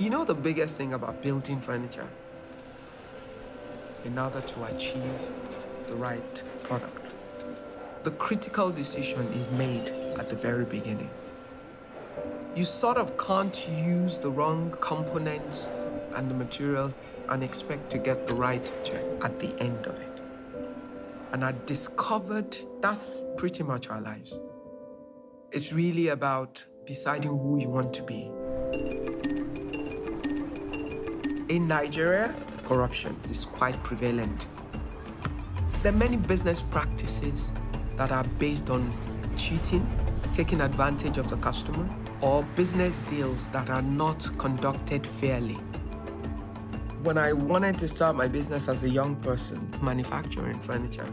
You know the biggest thing about building furniture? In order to achieve the right product, the critical decision is made at the very beginning. You sort of can't use the wrong components and the materials and expect to get the right check at the end of it. And I discovered that's pretty much our lives. It's really about deciding who you want to be. In Nigeria, corruption is quite prevalent. There are many business practices that are based on cheating, taking advantage of the customer, or business deals that are not conducted fairly. When I wanted to start my business as a young person, manufacturing furniture,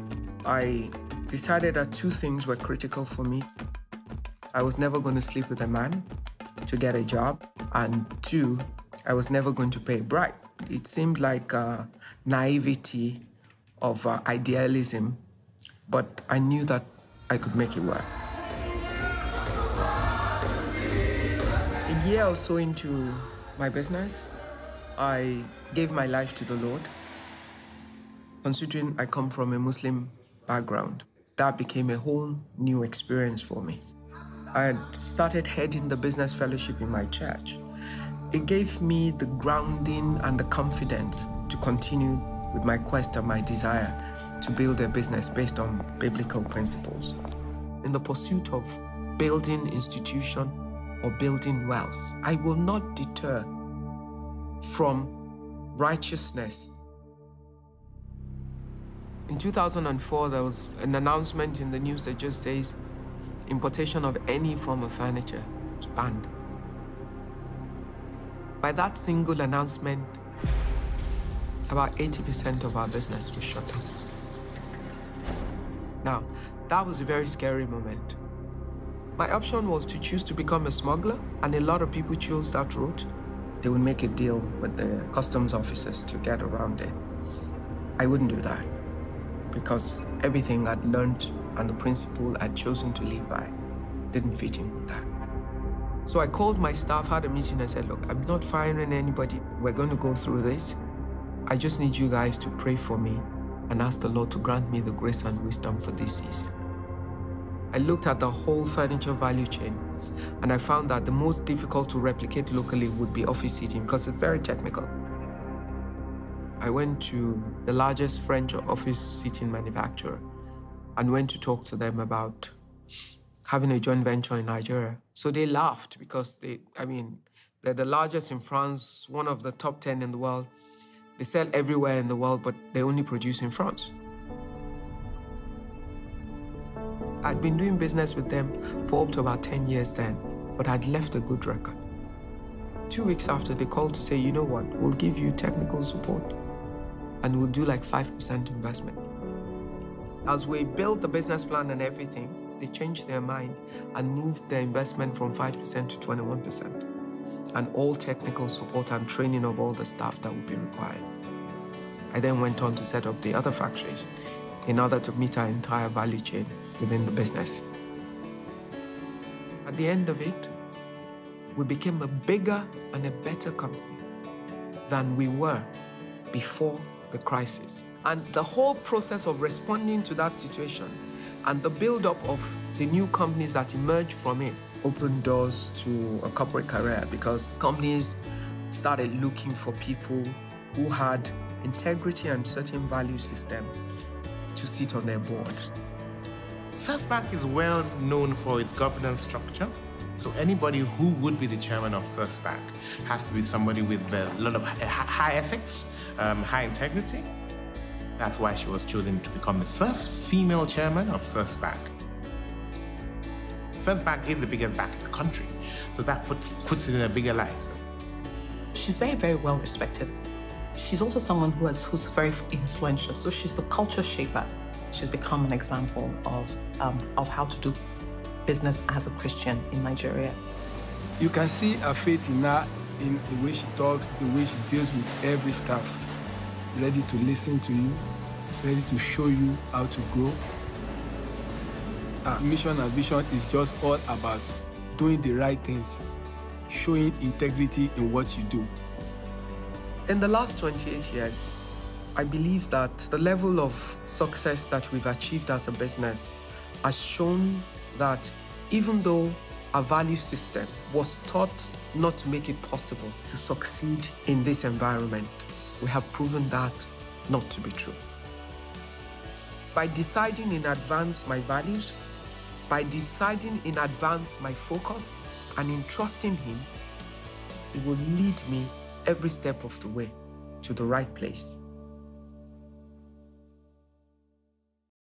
I decided that two things were critical for me. I was never going to sleep with a man to get a job, and two, I was never going to pay a bribe. It seemed like naivety of idealism, but I knew that I could make it work. A year or so into my business, I gave my life to the Lord. Considering I come from a Muslim background, that became a whole new experience for me. I had started heading the business fellowship in my church. It gave me the grounding and the confidence to continue with my quest and my desire to build a business based on biblical principles. In the pursuit of building institution or building wealth, I will not deter from righteousness. In 2004, there was an announcement in the news that just says importation of any form of furniture is banned. By that single announcement, about 80% of our business was shut down. Now, that was a very scary moment. My option was to choose to become a smuggler, and a lot of people chose that route. They would make a deal with the customs officers to get around it. I wouldn't do that, because everything I'd learned and the principle I'd chosen to live by didn't fit in with that. So I called my staff, had a meeting, and said, look, I'm not firing anybody. We're going to go through this. I just need you guys to pray for me and ask the Lord to grant me the grace and wisdom for this season. I looked at the whole furniture value chain, and I found that the most difficult to replicate locally would be office seating, because it's very technical. I went to the largest French office seating manufacturer and went to talk to them about having a joint venture in Nigeria. So they laughed because they're the largest in France, one of the top 10 in the world. They sell everywhere in the world, but they only produce in France. I'd been doing business with them for up to about 10 years then, but I'd left a good record. 2 weeks after, they called to say, you know what, we'll give you technical support and we'll do like 5% investment. As we built the business plan and everything, they changed their mind and moved their investment from 5% to 21%, and all technical support and training of all the staff that would be required. I then went on to set up the other factories in order to meet our entire value chain within the business. At the end of it, we became a bigger and a better company than we were before the crisis. And the whole process of responding to that situation and the build-up of the new companies that emerged from it opened doors to a corporate career, because companies started looking for people who had integrity and certain value system to sit on their boards. First Bank is well known for its governance structure. So anybody who would be the chairman of First Bank has to be somebody with a lot of high ethics, high integrity. That's why she was chosen to become the first female chairman of First Bank. First Bank is the biggest bank in the country, so that puts it in a bigger light. She's very, very well respected. She's also someone who's very influential, so she's the culture shaper. She's become an example of how to do business as a Christian in Nigeria. You can see her faith in her, in the way she talks, the way she deals with every staff. Ready to listen to you, ready to show you how to grow. Our mission and vision is just all about doing the right things showing integrity in what you do. In the last 28 years, I believe that the level of success that we've achieved as a business has shown that even though our value system was taught not to make it possible to succeed in this environment, we have proven that not to be true. By deciding in advance my values, by deciding in advance my focus, and in trusting Him, He will lead me every step of the way to the right place.